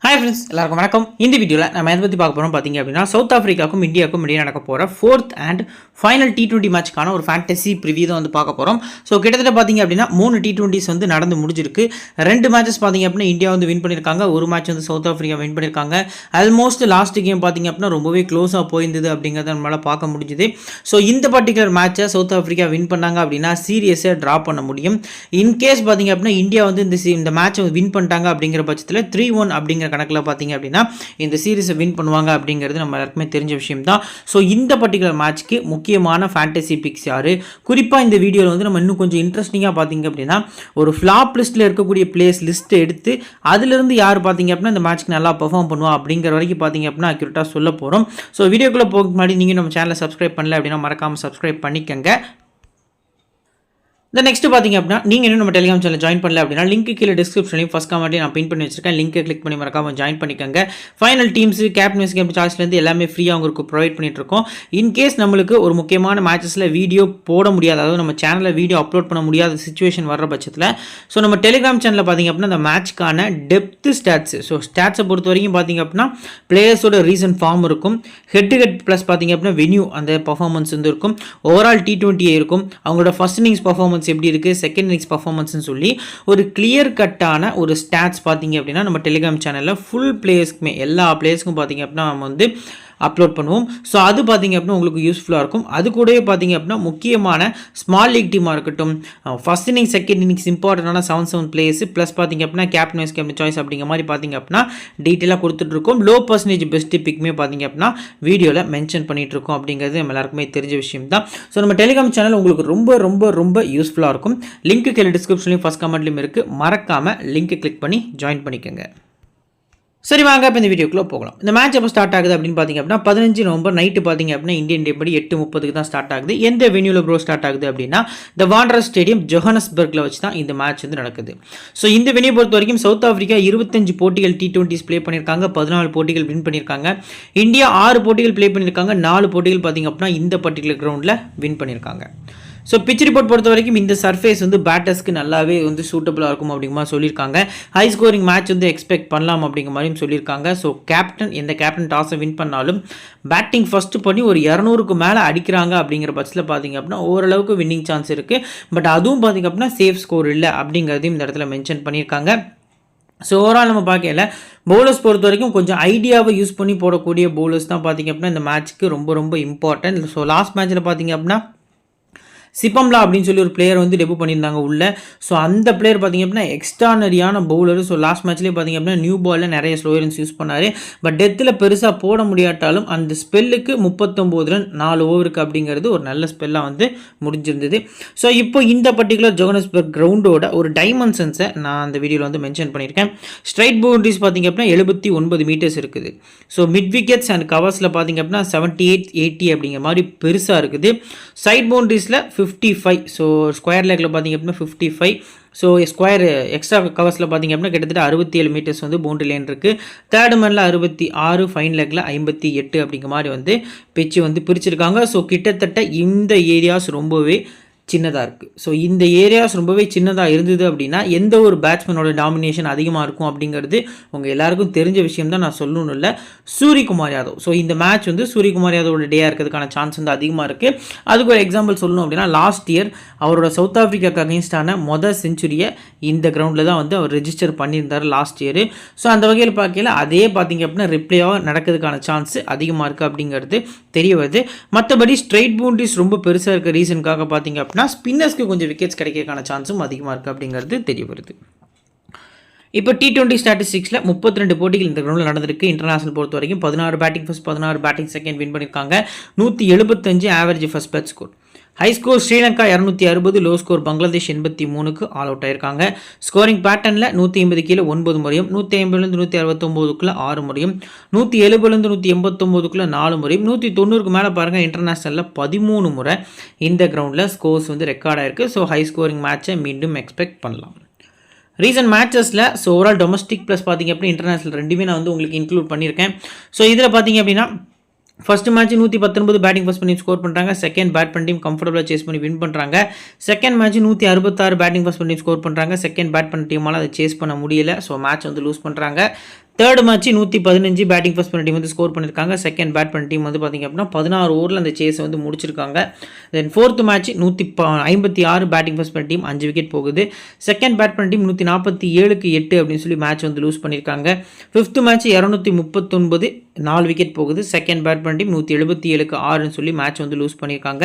Hi friends, எல்லாருக்கும் வணக்கம். இந்த வீடியோவில் நம்ம எதை பற்றி பார்க்க போகிறோம் பார்த்தீங்க அப்படின்னா, சவுத் ஆஃப்ரிக்காவுக்கும் இந்தியாவுக்கும் இடையே நடக்க போகிற 4th அண்ட் ஃபைனல் T20 மேட்ச்க்கான ஒரு ஃபேண்டசி ப்ரிவியூ தான் வந்து பார்க்க போகிறோம். ஸோ கிட்டத்தட்ட பார்த்தீங்க அப்படின்னா 3 T20s வந்து நடந்து முடிஞ்சிருக்கு. 2 மேட்சஸ் பார்த்தீங்க அப்படின்னா இந்தியா வந்து வின் பண்ணியிருக்காங்க, ஒரு மேட்ச் வந்து சவுத் ஆஃப்ரிக்கா வின் பண்ணியிருக்காங்க. ஆல்மோஸ்ட் லாஸ்ட் கேம் பார்த்தீங்க அப்படின்னா ரொம்பவே க்ளோஸாக போயிருந்தது அப்படிங்கிறத நம்மளால் பார்க்க முடிஞ்சுது. ஸோ இந்த பர்டிகுலர் மேட்சை சவுத் ஆஃப்ரிக்கா வின் பண்ணாங்க அப்படின்னா சீரியஸை ட்ரா பண்ண முடியும். இன்கேஸ் பார்த்தீங்க அப்படின்னா இந்தியா வந்து இந்த மேட்சை வின் பண்ணிட்டாங்க அப்படிங்கிற பட்சத்தில் 3-1 அப்படிங்கிற கணக்கில் பார்த்தீங்க அப்படின்னா இந்த சீரிஸை வின் பண்ணுவாங்க அப்படிங்கிறது நம்ம எல்லாருக்குமே தெரிஞ்ச விஷயம் தான். ஸோ இந்த பர்டிகுலர் மேட்ச்க்கு முக்கியமான ஃபேண்டசி பிக்ஸ் யாரு, குறிப்பாக இந்த வீடியோவில் வந்து நம்ம இன்னும் கொஞ்சம் இன்ட்ரெஸ்டிங்காக பார்த்தீங்க அப்படின்னா ஒரு ஃப்ளாப் லிஸ்ட்டில் இருக்கக்கூடிய பிளேஸ் லிஸ்ட்டை எடுத்து அதிலிருந்து யார் பார்த்தீங்க அப்படின்னா இந்த மேட்ச்க்கு நல்லா பெர்ஃபார்ம் பண்ணுவா அப்படிங்கிற வரைக்கும் பார்த்தீங்க அப்படின்னா அக்யூரேட்டாக சொல்ல போகிறோம். ஸோ வீடியோக்குள்ளே போக முன்னாடி நீங்கள் நம்ம சேனலை சப்ஸ்கிரைப் பண்ணல அப்படின்னா மறக்காமல் சப்ஸ்கிரைப் பண்ணிக்கங்க. நெக்ஸ்ட் பார்த்தீங்க அப்படின்னா நீங்கள் இன்னும் நம்ம டெலிகிராம் சேனல் ஜாயின் பண்ணல அப்படின்னா லிங்க் கீழே டிஸ்கிரிப்ஷன்லையும் ஃபஸ்ட் கமெண்ட்லையும் நான் பின் பண்ணி வச்சிருக்கேன். லிங்கை கிளிக் பண்ணி மறக்காம ஜாயின் பண்ணிக்கோங்க. ஃபைனல் டீம்ஸ் கேப்டன்ஸ் கேம் சார்ஜ்லேருந்து எல்லாமே ஃப்ரீயாக உங்களுக்கு ப்ரொவைட் பண்ணிட்டு இருக்கோம். இன்கேஸ் நம்மளுக்கு ஒரு முக்கியமான மேட்சஸில் வீடியோ போட முடியாது, அதாவது நம்ம சேனலில் வீடியோ அப்லோட் பண்ண முடியாத சுச்சுவேஷன் வர பட்சத்தில் ஸோ நம்ம டெலிகிராம் சேனலில் பார்த்தீங்க அப்படின்னா அந்த மேட்ச்க்கான டெப்த் ஸ்டாட்ஸ், ஸோ ஸ்டாட்ஸை பொறுத்த வரைக்கும் பார்த்தீங்க அப்படின்னா பிளேயர்ஸோட ரீசன்ட் ஃபார்ம் இருக்கும், ஹெட் டு ஹெட் ப்ளஸ் பார்த்தீங்க அப்படின்னா வென்யூ அந்த பர்ஃபார்மன்ஸ் வந்து இருக்கும், ஓவரால் T20 இருக்கும், அவங்களோட ஃபர்ஸ்ட் இன்னிங்ஸ் பர்ஃபார்மன்ஸ் எப்படி இருக்குது, செகண்ட் இன்னிங்ஸ் பர்ஃபார்மன்ஸ்னு சொல்லி ஒரு கிளியர் கட்டான ஒரு ஸ்டாட்ஸ் பார்த்தீங்க அப்படின்னா நம்ம டெலிகிராம் சேனலில் ஃபுல் பிளேயர்ஸ்க்குமே எல்லா பிளேயர்ஸ்க்கும் பார்த்தீங்க அப்படின்னா நம்ம வந்து அப்லோட் பண்ணுவோம். ஸோ அது பார்த்தீங்க அப்படின்னா உங்களுக்கு யூஸ்ஃபுல்லாக இருக்கும். அது கூடவே பார்த்தீங்க அப்படின்னா முக்கியமான ஸ்மால் லீக் டீமாக இருக்கட்டும், ஃபர்ஸ்ட் இன்னிங் செகண்ட் இன்னிங்ஸ் இம்பார்ட்டண்டான 7 பிளேயர்ஸ் ப்ளஸ் பார்த்தீங்க அப்படின்னா கேப்டன் வைஸ் கேப்டன் சாய்ஸ் அப்படிங்கிற மாதிரி பார்த்தீங்க அப்படின்னா டீட்டெயிலாக கொடுத்துட்ருக்கோம். லோ பர்சன்டேஜ் பெஸ்ட் பிக்குமே பார்த்தீங்க அப்படின்னா வீடியோவில் மென்ஷன் பண்ணிகிட்டு இருக்கோம் அப்படிங்கிறது நம்ம எல்லாருக்குமே தெரிஞ்ச விஷயம் தான். ஸோ நம்ம டெலிகிராம் சேனல் உங்களுக்கு ரொம்ப ரொம்ப ரொம்ப யூஸ்ஃபுல்லாக இருக்கும். லிங்க் கீழே டிஸ்கிரிப்ஷன்லையும் ஃபஸ்ட் கமெண்ட்லையும் இருக்குது, மறக்காமல் லிங்க்கை கிளிக் பண்ணி ஜாயின் பண்ணிக்கோங்க. சரி வாங்க இப்போ இந்த வீடியோக்குள்ளே போகலாம். இந்த மேட்ச் எப்போ ஸ்டார்ட் ஆகுது அப்படின்னு பார்த்தீங்க அப்படின்னா 15 நவம்பர் நைட்டு பார்த்தீங்க அப்படின்னா இந்தியன் டே படி 8:30 தான் ஸ்டார்ட் ஆகுது. எந்த வென்யூவில் ப்ரோ ஸ்டார்ட் ஆகுது அப்படின்னா த வாண்டரர்ஸ் ஸ்டேடியம் ஜோஹானஸ்பர்கில் வச்சு தான் இந்த மேட்ச் வந்து நடக்குது. ஸோ இந்த வென்யூ பொறுத்த வரைக்கும் சவுத் ஆஃப்ரிக்கா 25 போட்டிகள் T20s ப்ளே பண்ணியிருக்காங்க, 14 போட்டிகள் வின் பண்ணியிருக்காங்க. இந்தியா 6 போட்டிகள் ப்ளே பண்ணியிருக்காங்க, 4 போட்டிகள் பார்த்தீங்க அப்படின்னா இந்த பர்டிகுலர் கிரவுண்டில் வின் பண்ணியிருக்காங்க. ஸோ பிச் ரிப்போர்ட் பொறுத்த வரைக்கும் இந்த சர்ஃபேஸ் வந்து பேட்டர்ஸ்க்கு நல்லாவே வந்து சூட்டபுளாக இருக்கும் அப்படிங்கிற மாதிரி சொல்லியிருக்காங்க. ஹை ஸ்கோரிங் மேட்ச் வந்து எக்ஸ்பெக்ட் பண்ணலாம் அப்படிங்கிற மாதிரியும் சொல்லியிருக்காங்க. ஸோ எந்த கேப்டன் டாஸை வின் பண்ணாலும் பேட்டிங் ஃபஸ்ட்டு பண்ணி ஒரு 200க்கு மேலே அடிக்கிறாங்க அப்படிங்கிற பட்சத்தில் பார்த்தீங்க அப்படின்னா ஓரளவுக்கு வின்னிங் சான்ஸ் இருக்குது. பட் அதுவும் பார்த்தீங்க அப்படின்னா சேஃப் ஸ்கோர் இல்லை அப்படிங்கிறதையும் இந்த இடத்துல மென்ஷன் பண்ணியிருக்காங்க. ஸோ ஓவரால் நம்ம பார்க்கல பவுலர்ஸ் பொறுத்த வரைக்கும் கொஞ்சம் ஐடியாவை யூஸ் பண்ணி போடக்கூடிய பவுலர்ஸ் தான் பார்த்தீங்க அப்படின்னா இந்த மேட்ச்சுக்கு ரொம்ப ரொம்ப இம்பார்ட்டன்ட். ஸோ லாஸ்ட் மேட்ச்சில் பார்த்தீங்க அப்படின்னா சிப்பம்லா அப்படின்னு சொல்லி ஒரு பிளேயர் வந்து டெபு பண்ணியிருந்தாங்க உள்ள. ஸோ அந்த பிளேயர் பார்த்திங்க அப்படின்னா எக்ஸ்ட்ரானரியான பவுலர். ஸோ லாஸ்ட் மேட்ச்லேயே பார்த்திங்க அப்படின்னா நியூ பாலில் நிறைய ஸ்லோயரன்ஸ் யூஸ் பண்ணார். பட் டெத்தில் பெருசாக போட முடியாட்டாலும் அந்த ஸ்பெல்லுக்கு 39 ரன் 4 ஓவருக்கு அப்படிங்கிறது ஒரு நல்ல ஸ்பெல்லாக வந்து முடிஞ்சிருந்தது. ஸோ இப்போ இந்த பர்டிகுலர் ஜோகனஸ்பர்க் கிரவுண்டோட ஒரு டைமென்ஷன்ஸை நான் அந்த வீடியோவில் வந்து மென்ஷன் பண்ணியிருக்கேன். ஸ்ட்ரைட் பவுண்டரிஸ் பார்த்திங்க அப்படின்னா 79 மீட்டர்ஸ் இருக்குது. ஸோ மிட் விக்கெட்ஸ் அண்ட் கவர்ஸில் பார்த்திங்க அப்படின்னா 78, 80 அப்படிங்கிற மாதிரி பெருசாக இருக்குது. சைட் பவுண்டரிஸில் 55. ஸோ ஸ்கொயர் லெக்கில் பார்த்திங்க அப்படின்னா 55. ஸோ ஸ்கொயர் எக்ஸ்ட்ரா கவர்ஸில் பார்த்திங்க அப்படின்னா கிட்டத்தட்ட 67 மீட்டர்ஸ் வந்து பவுண்டரி லைன் இருக்குது. தேர்ட் மேனில் 66, ஃபைன் லெக்கில் 58 அப்படிங்கிற மாதிரி வந்து பிச்சு வந்து பிரிச்சிருக்காங்க. ஸோ கிட்டத்தட்ட இந்த ஏரியாஸ் ரொம்பவே சின்னதாக இருக்குது. ஸோ இந்த ஏரியாஸ் ரொம்பவே சின்னதாக இருந்தது அப்படின்னா எந்த ஒரு பேட்ஸ்மேனோட டாமினேஷன் அதிகமாக இருக்கும் அப்படிங்கிறது உங்கள் எல்லாருக்கும் தெரிஞ்ச விஷயம் தான், நான் சொல்லணும் இல்லை. சூரியகுமார் யாதவ், ஸோ இந்த மேட்ச் வந்து சூரியகுமார் யாதவோட டேயாக இருக்கிறதுக்கான சான்ஸ் வந்து அதிகமாக இருக்குது. அதுக்கு ஒரு எக்ஸாம்பிள் சொல்லணும் அப்படின்னா லாஸ்ட் இயர் அவரோட சவுத் ஆஃப்ரிக்காவுக்கு அகெயின்ஸ்டான மொதல் செஞ்சுரியை இந்த கிரவுண்டில் தான் வந்து அவர் ரெஜிஸ்டர் பண்ணியிருந்தார் லாஸ்ட் இயர். ஸோ அந்த வகையில் பார்க்கல அதே பார்த்திங்க அப்படின்னா ரிப்ளேயாக நடக்கிறதுக்கான சான்ஸ் அதிகமாக இருக்குது அப்படிங்கிறது தெரிய வருது. மற்றபடி ஸ்ட்ரைட் பவுண்டரிஸ் ரொம்ப பெருசாக இருக்க ரீசனுக்காக பார்த்திங்க அப்படின்னா ஸ்பின்னர்ஸ்க்கு கொஞ்சம் விக்கெட்ஸ் கிடைக்கிறதுக்கான சான்ஸும் அதிகமாக இருக்குது அப்படிங்கிறது தெரிய வருது. இப்போ T20 ஸ்டாட்டிஸ்டிக்ஸில் 32 போட்டிகள் இந்த கிரவுண்டில் நடந்திருக்கு. இன்டர்நேஷனல் பொறுத்த வரைக்கும் 16 batting first, 16 batting second win பண்ணியிருக்காங்க. 175 average first bat score. High score Sri Lanka 260, low score Bangladesh 83க்கு ஆல் அவுட் ஆயிருக்காங்க. ஸ்கோரிங் பேட்டர்னில் 180 கீழே 9 முறையும், 150லேருந்து 169க்குள்ள 6 முறையும், 170லேருந்து 189க்குள்ள 4 முறையும், 190க்கு மேலே பாருங்கள் இன்டர்நேஷனலில் 13 முறை இந்த கிரவுண்டில் ஸ்கோர்ஸ் வந்து ரெக்கார்ட் ஆயிருக்கு. ஸோ ஹை ஸ்கோரிங் மேட்சை மீண்டும் எக்ஸ்பெக்ட் பண்ணலாம். ரீசன்ட் மேட்சஸில் ஸோ ஓவரால் டொமஸ்டிக் ப்ளஸ் பார்த்திங்க அப்படின்னா இன்டர்நேஷனல் ரெண்டுமே நான் வந்து உங்களுக்கு இன்க்ளூட் பண்ணியிருக்கேன். ஸோ இதில் பார்த்திங்க அப்படின்னா ஃபர்ஸ்ட் மேட்ச் 119 பேட்டிங் ஃபர்ஸ்ட் பண்ணி ஸ்கோர் பண்ணுறாங்க. செகண்ட் பேட் பண்ணி டீம் கம்ஃபர்டபுளாக சேஸ் பண்ணி வின் பண்ணுறாங்க. செகண்ட் மேட்ச் 166 பேட்டிங் ஃபர்ஸ்ட் பண்ணி ஸ்கோர் பண்ணுறாங்க. செகண்ட் பேட் பண்ண டீமால் அதை சேஸ் பண்ண முடியல. ஸோ மேட்ச் வந்து லூஸ் பண்ணுறாங்க. தேர்ட் மேட்ச் 115 பேட்டிங் ஃபர்ஸ்ட் பண்ண டீம் வந்து ஸ்கோர் பண்ணியிருக்காங்க. செகண்ட் பேட் பண்ண டீம் வந்து பார்த்திங்க அப்படின்னா 16 ஓவரில் அந்த சேஸை வந்து முடிச்சிருக்காங்க. தென் ஃபோர்த் மேட்ச் 156 பேட்டிங் ஃபர்ஸ்ட் பண்ண டீம் 5 விக்கெட் போகுது. செகண்ட் பேட் பண்ண டீம் 147க்கு 8 அப்படின்னு சொல்லி மேட்ச் வந்து லூஸ் பண்ணியிருக்காங்க. ஃபிஃப்த் மேட்ச் 239 4 விக்கெட் போகுது. செகண்ட் பேட் பண்ண டீம் 177க்கு 6ன்னு சொல்லி மேட்ச் வந்து லூஸ் பண்ணியிருக்காங்க.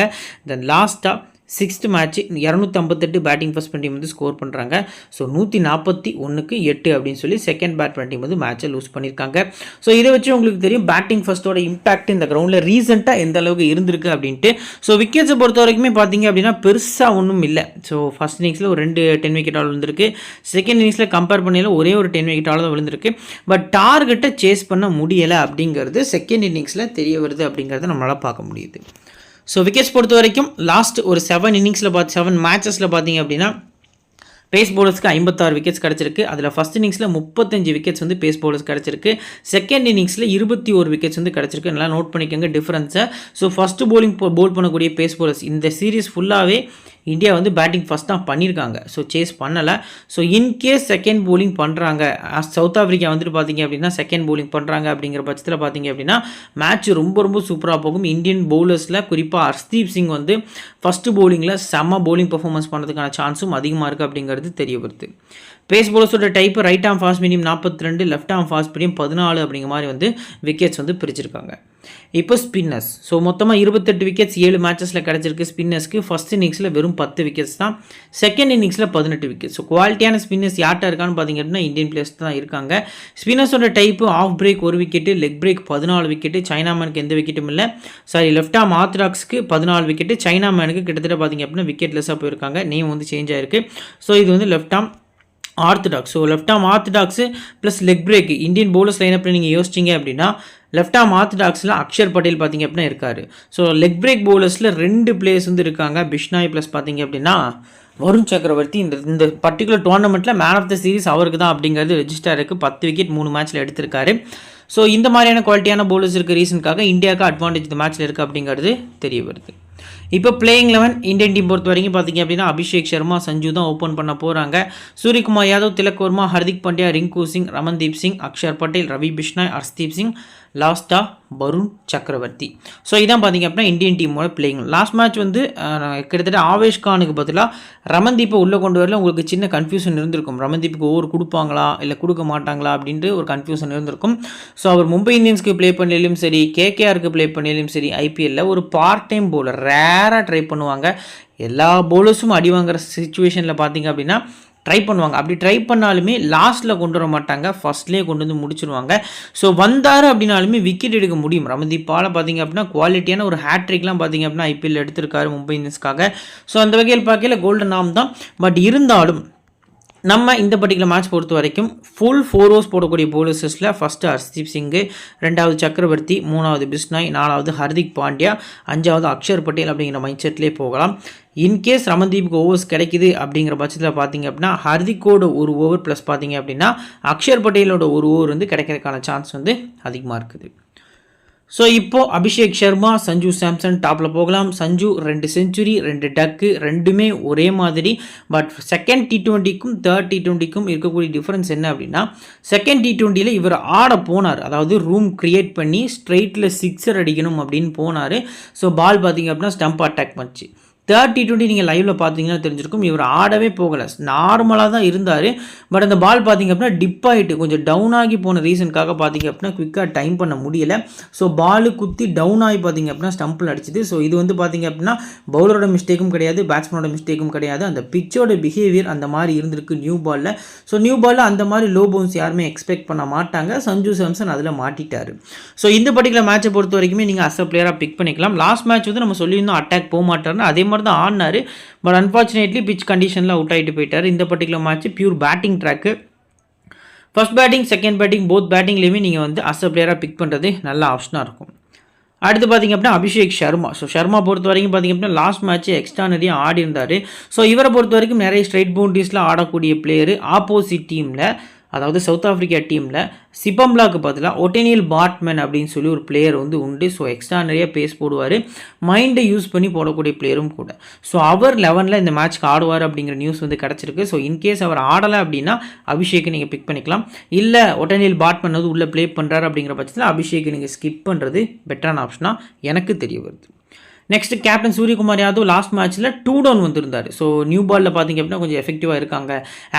தென் லாஸ்ட்டாக சிக்ஸ்த் மேட்ச் 258 பேட்டிங் ஃபர்ஸ்ட் பண்ண டீம் வந்து ஸ்கோர் பண்ணுறாங்க. ஸோ 141க்கு 8 அப்படின்னு சொல்லி செகண்ட் பேட் பண்ண டீம் வந்து மேட்சை லூஸ் பண்ணியிருக்காங்க. ஸோ இதை வச்சு உங்களுக்கு தெரியும் பேட்டிங் ஃபர்ஸ்ட்டோட இம்பாக்ட் இந்த கிரவுண்டில் ரீசெண்டாக எந்த அளவுக்கு இருந்திருக்கு அப்படின்ட்டு. ஸோ விக்கெட்ஸை பொறுத்த வரைக்குமே பார்த்தீங்க அப்படின்னா பெருசாக ஒன்றும் இல்லை. ஸோ ஃபர்ஸ்ட் இன்னிங்ஸில் ஒரு 2 10 விக்கெட் ஆல் விழுந்திருக்கு. செகண்ட் இன்னிங்ஸில் கம்பேர் பண்ணல ஒரே ஒரு 10 விக்கெட் ஆல் தான் விழுந்திருக்கு. பட் டார்கெட்டை சேஸ் பண்ண முடியலை அப்படிங்கிறது செகண்ட் இன்னிங்ஸில் தெரிய வருது அப்படிங்கிறத நம்மளால் பார்க்க முடியுது. ஸோ விக்கெட்ஸ் பொறுத்த வரைக்கும் லாஸ்ட் ஒரு 7 மேட்சஸில் பார்த்தீங்க அப்படின்னா பேஸ் பவுலர்ஸ்க்கு 56 விக்கெட்ஸ் கிடச்சிருக்கு. அதில் ஃபஸ்ட் இன்னிங்ஸில் 35 விக்கெட்ஸ் வந்து பேஸ் பவுலர்ஸ் கிடச்சிருக்கு. செகண்ட் இன்னிங்ஸில் 21 விக்கெட்ஸ் வந்து கிடச்சிருக்கு. நல்லா நோட் பண்ணிக்கோங்க டிஃப்ரென்ஸை. ஸோ ஃபஸ்ட்டு போல் பண்ணக்கூடிய பேஸ் பவுலர்ஸ் இந்த சீரீஸ் ஃபுல்லாகவே இந்தியா வந்து பேட்டிங் ஃபஸ்ட் தான் பண்ணியிருக்காங்க. ஸோ சேஸ் பண்ணலை. ஸோ இன்கேஸ் செகண்ட் போலிங் பண்ணுறாங்க, சவுத் ஆஃப்ரிக்கா வந்துட்டு பார்த்தீங்க அப்படின்னா செகண்ட் போலிங் பண்ணுறாங்க அப்படிங்கிற பட்சத்தில் பார்த்தீங்க அப்படின்னா மேட்ச் ரொம்ப சூப்பராக போகும். இந்தியன் பவுலர்ஸில் குறிப்பாக ஹர்ஷ்தீப் சிங் வந்து ஃபஸ்ட்டு போலிங்கில் செம்ம போலிங் பர்ஃபார்மன்ஸ் பண்ணுறதுக்கான சான்ஸும் அதிகமாக இருக்குது அப்படிங்கிறது தெரிய வருது. பேஸ் பவுலர்ஸோட type right arm fast medium 42, left arm fast medium 14 அப்படிங்கிற மாதிரி வந்து விக்கெட்ஸ் வந்து பிரிச்சிருக்காங்க. இப்போ ஸ்பின்னர்ஸ் ஸோ மொத்தமாக 28 விக்கெட்ஸ் 7 மேட்சஸில் கிடச்சிருக்கு ஸ்பின்னர்ஸ்க்கு. ஃபஸ்ட் இன்னிங்ஸில் வெறும் 10 விக்கெட்ஸ் தான். செகண்ட் இன்னிங்ஸில் 18 விக்கெட்ஸ். ஸோ குவாலிட்டியான ஸ்பின்னர்ஸ் யார்ட்டா இருக்கான்னு பார்த்தீங்க அப்படின்னா இந்தியன் பிளேயர்ஸ் தான் இருக்காங்க. ஸ்பின்னர்ஸோட type off break 1 wicket, leg break 14 wicket, சைனாமேனுக்கு எந்த விக்கெட்டும் இல்லை. லெஃப்ட் ஆர்ம் ஆர்த்தடாக்ஸ்க்கு 14 விக்கெட்டு, சைனாமேனுக்கு கிட்டத்தட்ட பார்த்தீங்க அப்படின்னா விக்கெட் லெஸ்ஸாக போயிருக்காங்க. நேம் வந்து சேஞ்ச் ஆயிருக்கு. ஸோ இது வந்து left arm orthodox. So left arm orthodox plus leg break Indian bowlers லைனப்பில் நீங்கள் யோசிச்சிங்க அப்படின்னா லெஃப்ட் ஆர்ம் ஆர்த்தடாக்ஸில் அக்ஷர் பட்டேல் பார்த்தீங்க அப்படின்னா இருக்கார். ஸோ லெக் பிரேக் பவுலர்ஸில் 2 பிளேயர்ஸ் வந்து இருக்காங்க. பிஷ்னாய் ப்ளஸ் பார்த்தீங்க அப்படின்னா வருண் சக்கரவர்த்தி. இந்த பர்டிகுலர் டோர்னமெண்ட்டில் மேன் ஆஃப் த சீரிஸ் அவருக்கு தான் அப்படிங்கிறது ரெஜிஸ்டர் இருக்குது. 10 விக்கெட் 3 மேட்ச்சில் எடுத்திருக்காரு. ஸோ இந்த மாதிரியான குவாலிட்டியான பவுலர்ஸ் இருக்க ரீசனுக்காக இந்தியாவுக்கு அட்வான்டேஜ் இந்த மேட்ச்சில் இருக்குது அப்படிங்கிறது தெரிய வருது. இப்போ பிளேயிங் 11 இந்தியன் டீம் பொறுத்த வரைக்கும் பார்த்தீங்க அப்படின்னா அபிஷேக் சர்மா, சஞ்சு தான் ஓப்பன் பண்ண போகிறாங்க. சூரியகுமார் யாதவ், திலக் வர்மா, ஹர்திக் பாண்டியா, ரிங்கு சிங், ரமன்தீப் சிங், அக்ஷர் பட்டேல், ரவி பிஷ்னாய், ஹர்ஷ்தீப் சிங், லாஸ்ட்டாக வருண் சக்கரவர்த்தி. ஸோ இதான் பார்த்தீங்க அப்படின்னா இந்தியன் டீமோட பிளேயிங். லாஸ்ட் மேட்ச் வந்து கிட்டத்தட்ட ஆவேஷ் கானுக்கு பதிலாக ரமன்தீப்பை உள்ளே கொண்டு வரல. உங்களுக்கு சின்ன கன்ஃபியூஷன் இருந்திருக்கும். ரமன்தீப்புக்கு ஓவர் கொடுப்பாங்களா இல்லை கொடுக்க மாட்டாங்களா அப்படின்ட்டு ஒரு கன்ஃபியூஷன் இருந்திருக்கும். ஸோ அவர் மும்பை இந்தியன்ஸ்க்கு ப்ளே பண்ணிலும் சரி, கேகேஆருக்கு ப்ளே பண்ணிலும் சரி, ஐபிஎல்லில் ஒரு பார்ட் டைம் பவுலர் ரேராக ட்ரை பண்ணுவாங்க. எல்லா பவுலர்ஸும் அடி வாங்குற சிச்சுவேஷனில் பார்த்தீங்க அப்படின்னா ட்ரை பண்ணுவாங்க. அப்படி ட்ரை பண்ணாலுமே லாஸ்ட்டில் கொண்டு வர மாட்டாங்க, ஃபஸ்ட்லேயே கொண்டு வந்து முடிச்சிருவாங்க. ஸோ வந்தார் அப்படின்னாலுமே விக்கெட் எடுக்க முடியும். ரமன்தீப்பால் பார்த்தீங்க அப்படின்னா குவாலிட்டியான ஒரு ஹேட்ரிக்லாம் பார்த்தீங்க அப்படின்னா ஐபிஎல் எடுத்திருக்காரு மும்பை இந்தியன்ஸ்க்காக. ஸோ அந்த வகையில் பார்க்கல கோல்டன் ஆர்ம் தான். பட் இருந்தாலும் நம்ம இந்த பர்டிகுலர் மேட்ச் பொறுத்த வரைக்கும் ஃபுல் 4 ஓவர்ஸ் போடக்கூடிய பவுலர்ஸில் ஃபஸ்ட்டு ஹர்ஷ்தீப் சிங்கு, 2வது சக்கரவர்த்தி, 3வது பிஷ்னாய், 4வது ஹர்திக் பாண்டியா, 5வது அக்ஷர் பட்டேல் அப்படிங்கிற மைண்ட் செட்லேயே போகலாம். இன்கேஸ் ரமன்தீப்புக்கு ஓவர்ஸ் கிடைக்குது அப்படிங்கிற பட்சத்தில் பார்த்தீங்க அப்படின்னா ஹர்திக்கோட 1 ஓவர் ப்ளஸ் பார்த்தீங்க அப்படின்னா அக்ஷர் பட்டேலோட 1 ஓவர் வந்து கிடைக்கிறதுக்கான சான்ஸ் வந்து அதிகமாக இருக்குது. ஸோ இப்போது அபிஷேக் சர்மா, சஞ்சு சாம்சன் டாப்பில் போகலாம். சஞ்சு 2 செஞ்சுரி 2 டக்கு ரெண்டுமே ஒரே மாதிரி. பட் செகண்ட் T20க்கும் தேர்ட் T20க்கும் இருக்கக்கூடிய டிஃப்ரென்ஸ் என்ன அப்படின்னா செகண்ட் T20யில் இவர் ஆட போனார். அதாவது ரூம் கிரியேட் பண்ணி ஸ்ட்ரெயிட்டில் 6 அடிக்கணும் அப்படின்னு போனார். ஸோ பால் பார்த்தீங்க அப்படின்னா ஸ்டம்ப் அட்டாக் பண்ணிச்சு. தேர்ட் T20 நீங்கள் லைவில் பார்த்தீங்கன்னா தெரிஞ்சிருக்கும். இவர் ஆடவே போகலை, நார்மலாக தான் இருந்தார். பட் அந்த பால் பார்த்தீங்க அப்படின்னா டிப் ஆகிட்டு கொஞ்சம் டவுன் ஆகி போன ரீசனுக்காக பார்த்தீங்க அப்படின்னா குவிக்காக டைம் பண்ண முடியலை. ஸோ பால் குத்தி டவுன் ஆகி பார்த்தீங்க அப்படின்னா ஸ்டம்பில் அடிச்சுது. ஸோ இது வந்து பார்த்தீங்க அப்படின்னா பவுலரோட மிஸ்டேக்கும் கிடையாது, பேட்ஸ்மேனோட மிஸ்டேக்கும் கிடையாது. அந்த பிச்சோட பிஹேவியர் அந்த மாதிரி இருந்திருக்கு நியூ பாலில். ஸோ நியூ பாலில் அந்த மாதிரி லோ பவுன்ஸ் யாருமே எக்ஸ்பெக்ட் பண்ண மாட்டாங்க. சஞ்சு சாம்சன் அதில் மாட்டிட்டார். ஸோ இந்த பர்டிகுலர் மேட்சை பொறுத்த வரைக்குமே நீங்கள் அஸ் அ பிளேயராக பிக் பண்ணிக்கலாம். லாஸ்ட் மேட்ச் வந்து நம்ம சொல்லியிருந்தோம் அட்டாக் போக மாட்டார்னு, அதே மாதிரி தான் ஆடினார். பட் அன்ஃபார்ச்சுனேட்லி பிச் கண்டிஷனில் அவுட் ஆகிட்டு போயிட்டார். இந்த particular match pure batting track. First batting second batting both பேட்டிங்லேயுமே நீங்கள் வந்து அஸ் அ பிளேயராக பிக் பண்ணுறது நல்ல ஆப்ஷனாக இருக்கும். அடுத்து பார்த்திங்க அப்படின்னா அபிஷேக் சர்மா. ஸோ சர்மா பொறுத்த வரைக்கும் பார்த்திங்க அப்படின்னா லாஸ்ட் மேட்ச்சு எக்ஸ்ட்ரானரியாக ஆடி இருந்தார். ஸோ இவரை பொறுத்த வரைக்கும் நிறைய ஸ்ட்ரைட் பவுண்டரிஸில் ஆடக்கூடிய பிளேயரு. ஆப்போசிட் டீமில் அதாவது சவுத் ஆஃப்ரிக்கா டீமில் சிபம்லாக்கு பதிலாக ஒட்டேனியல் பாட்மேன் அப்படின்னு சொல்லி ஒரு பிளேயர் வந்து உண்டு. ஸோ எக்ஸ்ட்ரா நிறைய பேஸ் போடுவார், மைண்டை யூஸ் பண்ணி போடக்கூடிய பிளேயரும் கூட. ஸோ அவர் 11ல் இந்த மேட்ச்க்கு ஆடுவார் அப்படிங்கிற நியூஸ் வந்து கிடச்சிருக்கு. ஸோ இன்கேஸ் அவர் ஆடலை அப்படின்னா அபிஷேக்கை நீங்கள் பிக் பண்ணிக்கலாம். இல்லை ஒட்டேனியல் பாட்மேன் வந்து உள்ளே ப்ளே பண்ணுறாரு அப்படிங்கிற பட்சத்தில் அபிஷேக்கை நீங்கள் ஸ்கிப் பண்ணுறது பெட்டரான ஆப்ஷனாக எனக்கு தெரிய வருது. Next captain Suryakumar Yadav last மேட்ச்சில் 2 டவுன் வந்திருந்தார். ஸோ நியூ பாலில் பார்த்திங்க அப்படின்னா கொஞ்சம் எஃபெக்டிவாக இருக்காங்க.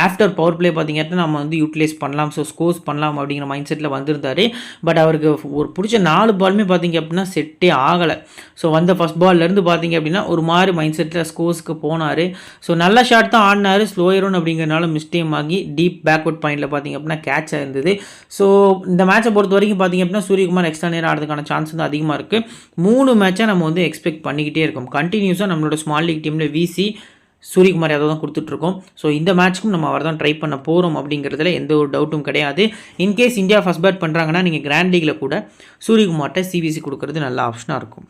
ஆஃப்டர் பவர் பிளே பார்த்திங்க அப்படின்னா நம்ம வந்து யூட்டிலைஸ் பண்ணலாம், ஸோ ஸ்கோர்ஸ் பண்ணலாம் அப்படிங்கிற மைண்ட் செட்டில் வந்திருந்தார். பட் அவருக்கு ஒரு பிடிச்ச 4 பாலுமே பார்த்திங்க அப்படின்னா செட்டே ஆகலை. ஸோ வந்த ஃபஸ்ட் பால்லேருந்து பார்த்திங்க அப்படின்னா ஒரு மாதிரி மைண்ட் செட்டில் ஸ்கோர்ஸ்க்கு போனார். ஸோ நல்ல ஷாட் தான் ஆடினார், ஸ்லோயரோன் அப்படிங்கிறனால மிஸ்டேக் ஆகி டீப் பேக்வர்ட் பாயிண்டில் பார்த்திங்க அப்படின்னா கேட்ச் ஆயிருந்தது. ஸோ இந்த மேட்சை பொறுத்த வரைக்கும் பார்த்திங்க அப்படின்னா சூரியகுமார் எக்ஸ்ட்ரா நேரம் ஆடுறதுக்கான சான்ஸ் வந்து அதிகமாக இருக்குது. 3 மேட்சை நம்ம வந்து எக்ஸ்பெக்ட் பண்ணிக்கிட்டே இருக்கும். கண்டினியூஸாக நம்மளோட ஸ்மால் லீக் டீமில் விசி சூரியகுமார் யாதவ் தான் கொடுத்துட்ருக்கோம். ஸோ இந்த மேட்ச்க்கும் நம்ம அவர் தான் ட்ரை பண்ண போகிறோம் அப்படிங்கிறதுல எந்த ஒரு டவுட்டும் கிடையாது. இன்கேஸ் இந்தியா ஃபஸ்ட் பேட் பண்ணுறாங்கன்னா நீங்கள் கிராண்ட் லீக்கில் கூட சூரியகுமார்ட்ட சிவிசி கொடுக்கறது நல்ல ஆப்ஷனாக இருக்கும்.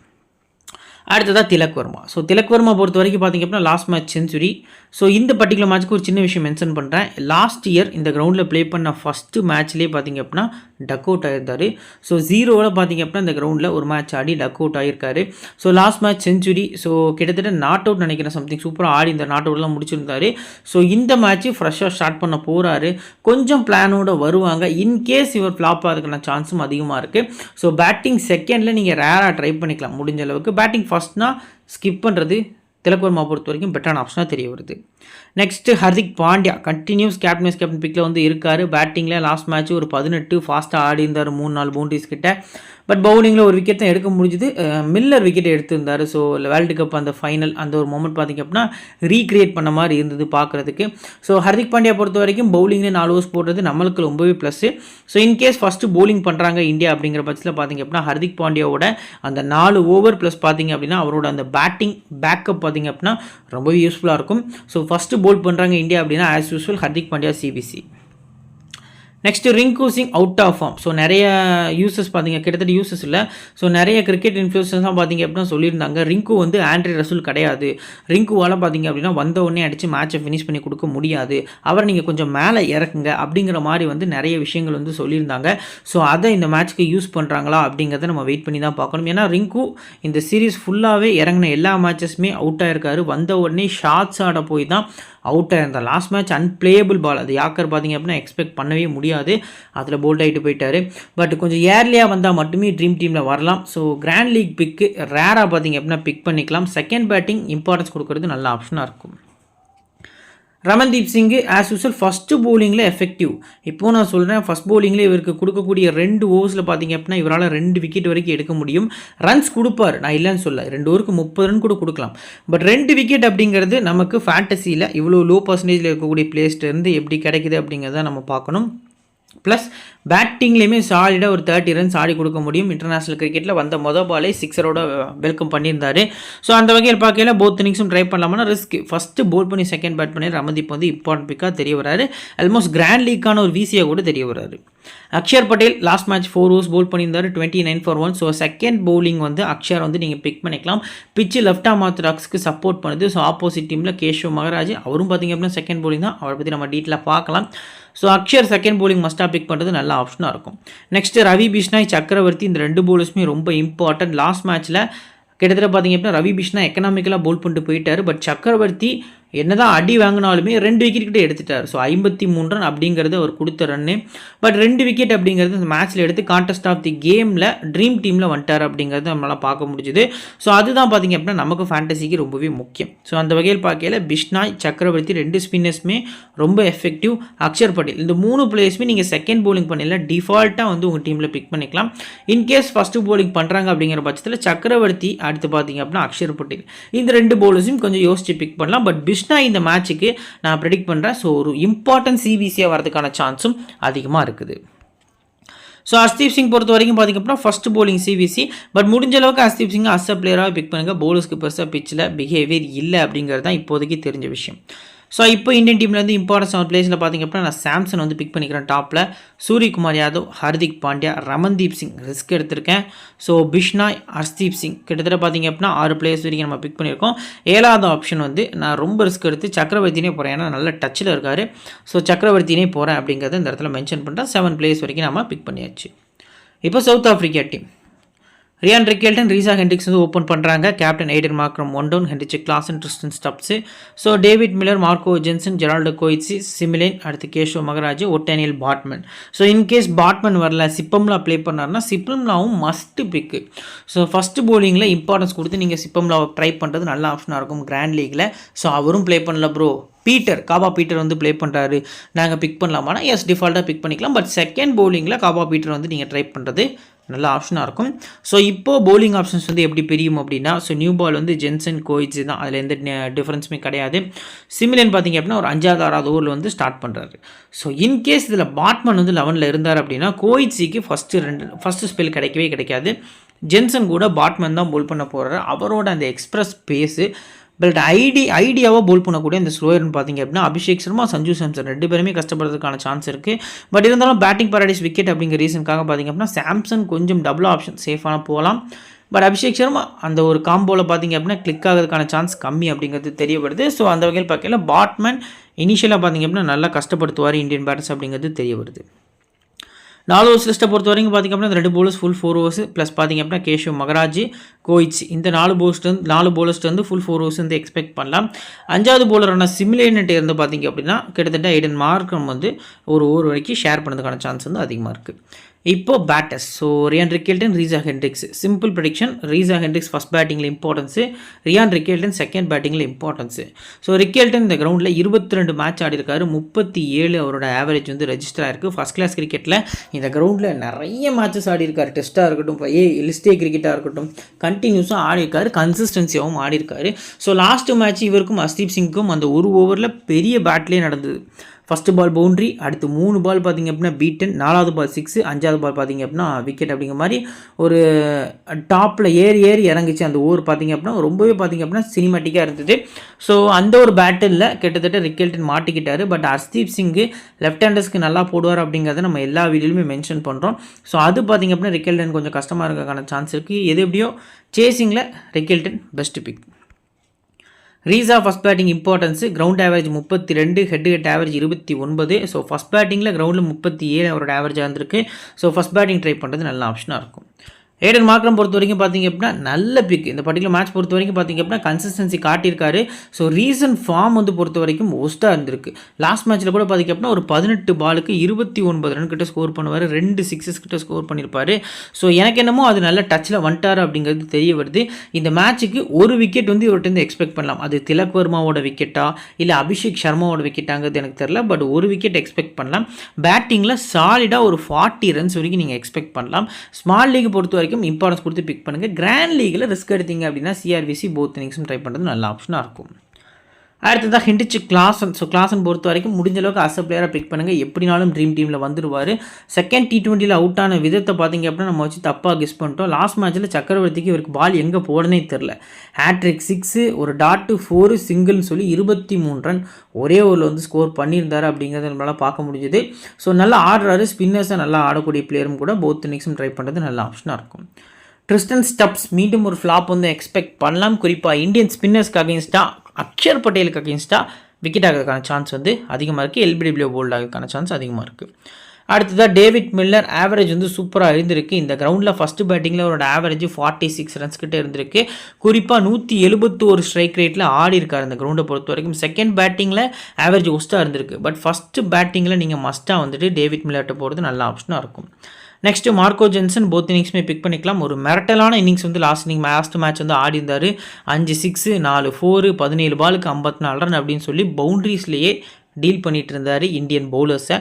அடுத்ததாக திலக் வர்மா. ஸோ திலக் வர்மா பொறுத்த வரைக்கும் பார்த்திங்க அப்படின்னா லாஸ்ட் மேட்ச் செஞ்சுரி. ஸோ இந்த பர்டிகுலர் மேட்ச்க்கு ஒரு சின்ன விஷயம் மென்ஷன் பண்ணுறேன். லாஸ்ட் இயர் இந்த கிரவுண்டில் ப்ளே பண்ண ஃபஸ்ட்டு மேட்ச்லேயே பார்த்திங்க அப்படின்னா டக் அவுட் ஆகிருந்தார். ஸோ 0வில் பார்த்திங்க அப்படின்னா இந்த கிரவுண்டில் ஒரு மேட்ச் ஆடி டக் அவுட் ஆகிருக்காரு. So last match century. So கிட்டத்தட்ட நாட் அவுட் நினைக்கிறேன், சம்திங் சூப்பராக ஆடி இந்த நாட் அவுட்லாம் முடிச்சிருந்தார். ஸோ இந்த மேட்ச்சு ஃப்ரெஷ்ஷாக ஸ்டார்ட் பண்ண போகிறாரு. கொஞ்சம் பிளானோடு வருவாங்க. இன்கேஸ் இவர் ஃப்ளாப் ஆகிறதுக்கான சான்ஸும் அதிகமாக இருக்குது. ஸோ பேட்டிங் செகண்டில் நீங்கள் ரேராக ட்ரை பண்ணிக்கலாம் முடிஞ்ச அளவுக்கு. பேட்டிங் ஃபஸ்ட்னா ஸ்கிப் பண்ணுறது திலக் வர்மா பொறுத்த வரைக்கும் பெட்டரான ஆப்ஷனாக தெரிய வருது. Next Hardik Pandya continues captain பிக்கில் வந்து இருக்கார். பேட்டிங்கில் லாஸ்ட் மேட்ச் ஒரு 18 ஃபாஸ்ட்டாக ஆடி இருந்தார், 3-4 பவுண்டரிஸ் கிட்ட. பட் பவுலிங்கில் ஒரு விக்கெட் தான் எடுக்க முடிஞ்சுது. மில்லர் விக்கெட் எடுத்திருந்தார். ஸோ வேர்ல்டு கப் அந்த ஃபைனல் அந்த ஒரு மொமெண்ட் பார்த்திங்க அப்படின்னா ரீக்ரியேட் பண்ண மாதிரி இருந்தது பார்க்குறதுக்கு. ஸோ ஹர்திக் பாண்டியா பொறுத்த வரைக்கும் பவுலிங்கில் 4 ஓவர்ஸ் போடுறது நம்மளுக்கு ரொம்பவே plus. So in case first bowling பண்ணுறாங்க இந்தியா அப்படிங்கிற பட்சத்தில் பார்த்திங்க அப்படின்னா ஹர்திக் பாண்டியாவோட அந்த 4 ஓவர் ப்ளஸ் பார்த்திங்க அப்படின்னா அவரோட அந்த பேட்டிங் பேக்கப் பார்த்திங்க அப்படின்னா ரொம்பவே யூஸ்ஃபுல்லாக இருக்கும். ஸோ ஃபஸ்ட்டு போல் பண்ணுறாங்க இந்தியா அப்படின்னா ஆஸ் யூஸ்வல் ஹர்திக் பாண்டியா சிபிசி. Next Rinku Singh out of form. So நிறைய யூசஸ் பார்த்திங்க, கிட்டத்தட்ட யூசஸ் இல்லை. ஸோ நிறைய கிரிக்கெட் இன்ஃப்ளூயன்ஸாக பார்த்திங்க அப்படின்னா சொல்லியிருந்தாங்க ரிங்கு வந்து ஆண்ட்ரி ரசூல் கிடையாது, ரிங்குவால் பார்த்திங்க அப்படின்னா வந்த உடனே அடித்து மேட்சை ஃபினிஷ் பண்ணி கொடுக்க முடியாது, அவரை நீங்கள் கொஞ்சம் மேலே இறக்குங்க அப்படிங்கிற மாதிரி வந்து நிறைய விஷயங்கள் வந்து சொல்லியிருந்தாங்க. ஸோ அதை இந்த மேட்ச்க்கு யூஸ் பண்ணுறாங்களா அப்படிங்கிறத நம்ம வெயிட் பண்ணி தான் பார்க்கணும். ஏன்னா ரிங்கு இந்த சீரீஸ் ஃபுல்லாகவே இறங்கின எல்லா மேட்சஸுமே அவுட் ஆகிருக்காரு. வந்த உடனே ஷார்ட்ஸ் ஆட போய் தான் அவுட் ஆயிருந்தார். லாஸ்ட் மேட்ச் அன்பிளேயபிள் பால், அது யாக்கர் பார்த்திங்க அப்படின்னா எக்ஸ்பெக்ட் பண்ணவே முடியாது, அதில் போல்ட் ஆகிட்டு போயிட்டார். பட் கொஞ்சம் ஏர்லியாக வந்தால் மட்டுமே ட்ரீம் டீமில் வரலாம். ஸோ கிராண்ட் லீக் பிக்கு ரேராக பார்த்திங்க அப்படின்னா பிக் பண்ணிக்கலாம். செகண்ட் பேட்டிங் இம்பார்ட்டன்ஸ் கொடுக்கறது நல்ல ஆப்ஷனாக இருக்கும். Ramandeep Singh as usual first பவுலிங்கில் எஃபெக்டிவ். இப்போது நான் சொல்கிறேன் ஃபஸ்ட் பவுலிங்கில் இவருக்கு கொடுக்கக்கூடிய 2 ஓவர்ஸில் பார்த்திங்க அப்படின்னா இவரால் 2 விக்கெட் வரைக்கும் எடுக்க முடியும். ரன்ஸ் கொடுப்பார், நான் இல்லைன்னு சொல்ல, 2 ஓவருக்கு 30 ரன் கூட கொடுக்கலாம். பட் 2 விக்கெட் அப்படிங்கிறது நமக்கு ஃபேண்டசியில் இவ்வளோ லோ பர்சன்டேஜில் இருக்கக்கூடிய பிளேஸ்லேருந்து எப்படி கிடைக்குது அப்படிங்கிறத நம்ம பார்க்கணும். ப்ளஸ் பேட்டிங்லேயுமே சாலிடாக ஒரு 30 ரன்ஸ் ஆடி கொடுக்க முடியும். இன்டர்நேஷ்னல் கிரிக்கெட்டில் வந்த பாலே 6ரோட வெல்கம் பண்ணியிருந்தார். ஸோ அந்த வகையில் பார்க்கல போத் இன்னிங்ஸும் ட்ரை பண்ணலாம்னா ரிஸ்க். ஃபஸ்ட்டு போல் பண்ணி செகண்ட் பேட் பண்ணி ரமன்தீப் வந்து இம்பார்ட்டன்ட் பிக்காக தெரிய வராரு. ஆல்மோஸ்ட் கிராண்ட் லீக்கான ஒரு விசியாக கூட தெரிய வராரு. Axar Patel last match 4 overs bowl பண்ணியிருந்தார், 29 for 1. ஸோ செகண்ட் பவுலிங் வந்து அக்ஷர் வந்து நீங்கள் பிக் பண்ணிக்கலாம். பிச்சு லெஃப்ட் ஆம் ஆர்த்தடாக்ஸ்க்கு சப்போர்ட் பண்ணுது. ஸோ ஆப்போசிட் டீமில் கேஷவ் மகராஜ், அவரும் பார்த்திங்க அப்படின்னா செகண்ட் பவுலிங் தான், அவரை பற்றி நம்ம டீட்டெயிலாக பார்க்கலாம். ஸோ அக்ஷர் செகண்ட் பவுலிங் மஸ்ட்டாக பிக் பண்ணுறது நல்ல ஆப்ஷனாக இருக்கும். நெக்ஸ்ட்டு ரவி பிஷ்னாய், சக்கரவர்த்தி, இந்த 2 பவுலர்ஸுமே ரொம்ப இம்பார்ட்டன்ட். லாஸ்ட் மேட்ச்சில் கிட்டத்தட்ட பார்த்திங்க அப்படின்னா ரவி பிஷ்னா எக்கனாமிக்கலாக போல் பண்ணிட்டு போயிட்டார். பட் சக்கரவர்த்தி என்னதான் அடி வாங்கினாலுமே 2 விக்கெட் கிட்ட எடுத்துட்டார். ஸோ 53 ரன் அப்படிங்கிறது அவர் கொடுத்த ரன்னு. பட் 2 விக்கெட் அப்படிங்கிறது இந்த மேட்ச்சில் எடுத்து கான்டெஸ்ட் ஆஃப் தி கேமில் ட்ரீம் டீமில் வந்துட்டார் அப்படிங்கிறது நம்மளால் பார்க்க முடிஞ்சுது. ஸோ அதுதான் பார்த்திங்க அப்படின்னா நமக்கு ஃபேண்டசிக்கு ரொம்பவே முக்கியம். ஸோ அந்த வகையில் பார்க்கல பிஷ்னாய், சக்கரவர்த்தி 2 ஸ்பின்னர்ஸுமே ரொம்ப எஃபெக்டிவ். அக்ஷர் பட்டேல் இந்த 3 பிளேயர்ஸுமே நீங்கள் செகண்ட் பவுலிங் பண்ணல டிஃபால்ட்டாக வந்து உங்கள் டீமில் பிக் பண்ணிக்கலாம். இன்கேஸ் ஃபஸ்ட்டு பவுலிங் பண்ணுறாங்க அப்படிங்கிற பட்சத்தில் சக்கரவர்த்தி, அடுத்து பார்த்திங்க அப்படின்னா அக்ஷர் பட்டேல், இந்த 2 பவுலர்ஸையும் கொஞ்சம் யோசிச்சு பிக் பண்ணலாம். பட் இந்த மேட்சுக்கு நான் ப்ரெடிக்ட் பண்ணுறேன். ஸோ ஒரு இம்பார்ட்டன்ட் சிபிசியாக வரதுக்கான சான்ஸும் அதிகமாக இருக்குது. ஸோ ஹர்ஷ்தீப் சிங் பொறுத்த வரைக்கும் பார்த்திங்க அப்படின்னா ஃபஸ்ட் பவுலிங் சிபிசி. பட் முடிஞ்ச அளவுக்கு ஹர்ஷ்தீப் சிங் அஸ் அ பிளேயராக பிக் பண்ணுங்கள். பவுலர்ஸ்க்கு பெருசாக பிச்சில் பிஹேவியர் இல்லை அப்படிங்கிறது தான் இப்போதைக்கு தெரிஞ்ச விஷயம். ஸோ இப்போ இந்தியன் டீம்லேருந்து இம்பார்ட்டன்ஸ் ஆன பிளேஸில் பார்த்திங்க அப்படின்னா நான் சாம்சன் வந்து பிக் பண்ணிக்கிறேன் டாப்பில். சூரியகுமார் யாதவ், ஹர்திக் பாண்டியா, ரமன்தீப் சிங் ரிஸ்க் எடுத்திருக்கேன். ஸோ பிஷ்னாய், ஹர்ஷ்தீப் சிங் கிட்டத்தட்ட பார்த்திங்க அப்படின்னா 6 பிளேயர்ஸ் வரைக்கும் நம்ம பிக் பண்ணியிருக்கோம். 7வது ஆப்ஷன் வந்து நான் ரொம்ப ரிஸ்க் எடுத்து சக்கரவர்த்தினே போகிறேன், ஏன்னா நல்ல டச்சில் இருக்கார். ஸோ சக்கரவர்த்தினே போகிறேன் அப்படிங்கிறத இந்த இடத்துல மென்ஷன் பண்ணுறேன். 7 பிளேயர்ஸ் வரைக்கும் நம்ம பிக் பண்ணியாச்சு. இப்போ South Africa team Ryan Rickelton, Reeza Hendricks வந்து ஓப்பன் பண்ணுறாங்க. Captain Aiden Markram 1 down, Heinrich Klaasen, Tristan Stubbs. So David Miller, Marco Jansen, Gerald Coetzee, Simelane, அடுத்து Keshav Maharaj, Ottniel Baartman. So in case Baartman வரல, Sipamla play பண்ணார்னா சிப்பம்லாவும் must pick. So first போலிங்கில் importance கொடுத்து நீங்கள் சிப்பம்லாவை ட்ரை பண்ணுறது நல்ல ஆப்ஷனாக இருக்கும் கிராண்ட் லீக்கில். ஸோ அவரும் ப்ளே பண்ணல ப்ரோ, காபா பீட்டர் வந்து ப்ளே பண்ணுறாரு, நாங்கள் பிக் பண்ணலாமானா எஸ் டிஃபால்ட்டாக பிக் பண்ணிக்கலாம். பட் செகண்ட் போலிங்கில் காபா பீட்டர் வந்து நீங்கள் ட்ரை பண்ணுறது நல்ல ஆப்ஷனாக இருக்கும். ஸோ இப்போது பவுலிங் ஆப்ஷன்ஸ் வந்து எப்படி பிரியும் அப்படின்னா, ஸோ நியூ பால் வந்து ஜென்சன், கோயிட்ஸ் தான், அதில் எந்த டிஃப்ரென்ஸுமே கிடையாது. சிமிலன் பார்த்திங்க அப்படின்னா ஒரு 5வது 6வது ஓவரில் வந்து ஸ்டார்ட் பண்ணுறாரு. ஸோ இன்கேஸ் இதில் பாட்மன் வந்து 11ல் இருந்தார் அப்படின்னா கோயிட்ஸிக்கு ஃபஸ்ட்டு ஸ்பெல் கிடைக்கவே கிடைக்காது. ஜென்சன் கூட பாட்மன் தான் போல் பண்ண போகிறாரு. அவரோட அந்த எக்ஸ்பிரஸ் பேஸு பட் ஐடியாவாக போல் பண்ணக்கூடிய இந்த ஸ்லோயர்னு பார்த்திங்க அப்படின்னா அபிஷேக் சர்மா, சஞ்சு சாம்சன் 2 பேருமே கஷ்டப்படுறதுக்கான சான்ஸ் இருக்குது. பட் இருந்தாலும் பேட்டிங் பாராடைஸ் விக்கெட் அப்படிங்கிற ரீசனுக்காக பார்த்திங்க அப்படின்னா சாம்சன் கொஞ்சம் டபுள் ஆப்ஷன் சேஃபான போகலாம். பட் அபிஷேக் சர்மா அந்த ஒரு காம்போவில் பார்த்திங்க அப்படின்னா கிளிக் ஆகிறதுக்கான சான்ஸ் கம்மி அப்படிங்கிறது தெரியப்படுது. ஸோ அந்த வகையில் பார்க்கல பாட்மன் இனிஷியலாக பார்த்திங்க அப்படின்னா நல்லா கஷ்டப்படுத்துவார் இந்தியன் பேட்டர்ஸ் அப்படிங்கிறது தெரிய வருது. 4 ஓவர்ஸ் லிஸ்ட்டை பொறுத்த வரைக்கும் பார்த்திங்க அப்படின்னா 2 bowlers ஃபுல் 4 overs ப்ளஸ் பார்த்திங்க அப்படின்னா கேஷவ் மகராஜ், கோயிட்ஸ், இந்த 4 bowlers வந்து ஃபுல் 4 overs வந்து எக்ஸ்பெக்ட் பண்ணலாம். 5வது போலரான சிமிலேன்ட்டு இருந்து பார்த்திங்க அப்படின்னா கிட்டத்தட்ட எய்டன் மார்க்ரம் வந்து ஒரு ஓவர் வரைக்கும் ஷேர் பண்ணதுக்கான சான்ஸ் வந்து அதிகமாக இருக்குது. இப்போ batters, so Ryan Rickelton, Reeza Hendricks. Simple prediction, Reeza Hendricks first பேட்டிங்கில் இம்பார்ட்டன்ஸு, ரியான் ரிக்கெல்டன் செகண்ட் பேட்டிங்கில் இம்பார்ட்டன்ஸு. ஸோ ரிக்கெல்டன் இந்த கிரவுண்டில் 22 மேட்ச் ஆடி இருக்காரு, 37 அவரோட ஆவரேஜ் வந்து ரெஜிஸ்டர் ஆயிருக்கு. ஃபஸ்ட் கிளாஸ் கிரிக்கெட்டில் இந்த கிரவுண்டில் நிறைய மேட்சஸ் ஆடி இருக்காரு. டெஸ்ட்டாக இருக்கட்டும், லிஸ்டே கிரிக்கெட்டாக இருக்கட்டும், கண்டினியூஸாக ஆடி இருக்காரு, கன்சிஸ்டன்சியாகவும் ஆடி இருக்காரு. ஸோ லாஸ்ட்டு மேட்ச் இவருக்கும் ஹர்ஷ்தீப் சிங்க்கும் அந்த ஒரு ஓவரில் பெரிய பேட்லேயே நடந்தது. ஃபஸ்ட்டு பால் பவுண்ட்ரி, அடுத்து 3 பால் பார்த்திங்க அப்படின்னா பீட்டன், 4வது பால் 6, 5வது பால் பார்த்திங்க அப்படின்னா விக்கெட் அப்படிங்கிற மாதிரி ஒரு டாப்பில் ஏறி இறங்குச்சு அந்த ஓவர் பார்த்திங்க அப்படின்னா ரொம்பவே பார்த்திங்க அப்படின்னா சினிமேட்டிக்காக இருந்தது. ஸோ அந்த ஒரு பேட்டில் கிட்டத்தட்ட ரிக்கெல்டன் மாட்டிக்கிட்டார். பட் ஹர்ஷ்தீப் சிங்கு லெஃப்ட் ஹேண்டர்ஸ்க்கு நல்லா போடுவார் அப்படிங்கிறத நம்ம எல்லா வீடியோலுமே மென்ஷன் பண்ணுறோம். ஸோ அது பார்த்திங்க அப்படின்னா ரிக்கெல்டன் கொஞ்சம் கஷ்டமாக இருக்கிறதுக்கான சான்ஸ் இருக்குது. எது எப்படியோ சேசிங்கில் Rickelton best pick. Reeza first batting importance, ground average 32, head average 29. So first பேட்டிங்கில் கிரவுண்டில் 37 அவரோட ஆவரேஜாக இருந்திருக்கு. ஸோ ஃபஸ்ட் பேட்டிங் ட்ரை பண்ணுறது நல்ல ஆப்ஷனாக இருக்கும். எய்டன் மார்க்ரம் பொறுத்த வரைக்கும் பார்த்திங்க அப்படின்னா நல்ல பிக். இந்த பர்டிகுலர் மேட்ச் பொறுத்த வரைக்கும் பார்த்திங்க அப்படின்னா கன்சிஸ்டன்சி காட்டியிருக்காரு. ஸோ ரீசன்ட் ஃபார்ம் வந்து பொறுத்த வரைக்கும் ஒஸ்ட்டாக இருந்திருக்கு. லாஸ்ட் மேட்ச்சில் கூட பார்த்திங்க அப்படின்னா ஒரு 18 பாலுக்கு 29 ரன் கிட்ட ஸ்கோர் பண்ணுவார், 2 6 கிட்ட ஸ்கோர் பண்ணியிருப்பார். ஸோ எனக்கு என்னமோ அது நல்ல டச்சில் வந்துட்டார் அப்படிங்கிறது தெரிய வருது. இந்த மேட்ச்சுக்கு ஒரு விக்கெட் வந்து இவர்கிட்ட எக்ஸ்பெக்ட் பண்ணலாம். அது திலக் வர்மாவோட விக்கெட்டா இல்லை அபிஷேக் சர்மாவோட விக்கெட்டாங்கிறது எனக்கு தெரியல. பட் ஒரு விக்கெட் எக்ஸ்பெக்ட் பண்ணலாம். பேட்டிங்கில் சாலிடாக ஒரு 40 ரன்ஸ் வரைக்கும் நீங்கள் எக்ஸ்பெக்ட் பண்ணலாம். ஸ்மால் லீக் பொறுத்த வரைக்கும் இம்பார்ட்டன்ஸ் கொடுத்து பிக் பண்ணுங்கள். கிராண்ட் லீகில் ரிஸ்க் எடுத்தீங்க அப்படின்னா சிஆர்விசி போத் இன்னிங்ஸும் ட்ரை பண்ணுறது நல்ல ஆப்ஷனாக இருக்கும். அடுத்ததாக ஹென்ரிச் கிளாசன். ஸோ கிளாசன் பொறுத்த வரைக்கும் முடிஞ்ச அளவுக்கு அஸ் பிளேயராக பிக் பண்ணுங்கள். எப்படினாலும் ட்ரீம் டீமில் வந்துடுவார். செகண்ட் T20 அவுட் ஆன விதத்தை பார்த்திங்க அப்படின்னா நம்ம வச்சு தப்பாக கெஸ் பண்ணிட்டோம். லாஸ்ட் மேட்ச்சில் சக்கரவர்த்திக்கு இவருக்கு பால் எங்கே போடனே தெரில. ஹேட்ரிக் 6, ஒரு டாட்டு 4, சிங்கிள்னு சொல்லி 23 ரன் ஒரே ஓவரில் வந்து ஸ்கோர் பண்ணியிருந்தார் அப்படிங்கிறத நம்மளால் பார்க்க முடிஞ்சுது. ஸோ நல்லா ஆடுறாரு, ஸ்பின்னர்ஸை நல்லா ஆடக்கூடிய பிளேயரும் கூட போத் இன்னிங்ஸும் ட்ரை பண்ணுறது நல்ல ஆப்ஷனாக இருக்கும். ட்ரிஸ்டன் ஸ்டப்ஸ் மீண்டும் ஒரு ஃப்ளாப் வந்து எக்ஸ்பெக்ட் பண்ணலாம். குறிப்பாக இந்தியன் ஸ்பின்னர்ஸ்க்கு அகேன்ஸ்டாக, அக்ஷர் பட்டேலுக்கு அகேன்ஸ்டாக விக்கெட் ஆகிறதுக்கான சான்ஸ் வந்து அதிகமாக இருக்குது. LBW போல்ட் ஆகிறதுக்கான சான்ஸ் அதிகமாக இருக்குது. அடுத்ததாக டேவிட் மில்லர். ஆவரேஜ் வந்து சூப்பராக இருந்திருக்கு. இந்த கிரவுண்டில் ஃபஸ்ட்டு பேட்டிங்கில் அவரோட ஆவரேஜ் 46 ரன்ஸ் கிட்டே இருந்திருக்கு. குறிப்பாக 171 ஸ்ட்ரைக் ரேட்டில் ஆடி இருக்கார் இந்த கிரவுண்டை பொறுத்த வரைக்கும். செகண்ட் பேட்டிங்கில் ஆவரேஜ் ஒஸ்ட்டாக இருந்திருக்கு. பட் ஃபஸ்ட்டு பேட்டிங்கில் நீங்கள் மஸ்ட்டாக வந்துட்டு டேவிட் மில்லர்கிட்ட போகிறது நல்ல ஆப்ஷனாக இருக்கும். நெக்ஸ்ட்டு மார்க்கோ ஜென்சன் போத் இன்னிங்ஸுமே பிக் பண்ணிக்கலாம். ஒரு மிரட்டலான இன்னிங்ஸ் வந்து லாஸ்ட் மேட்ச் வந்து ஆடி இருந்தார். 5 6, 4 4, 17 பாலுக்கு 54 ரன் அப்படின்னு சொல்லி பவுண்ட்ரிஸ்லேயே டீல் பண்ணிட்டு இருந்தார் இந்தியன் பவுலர்ஸை.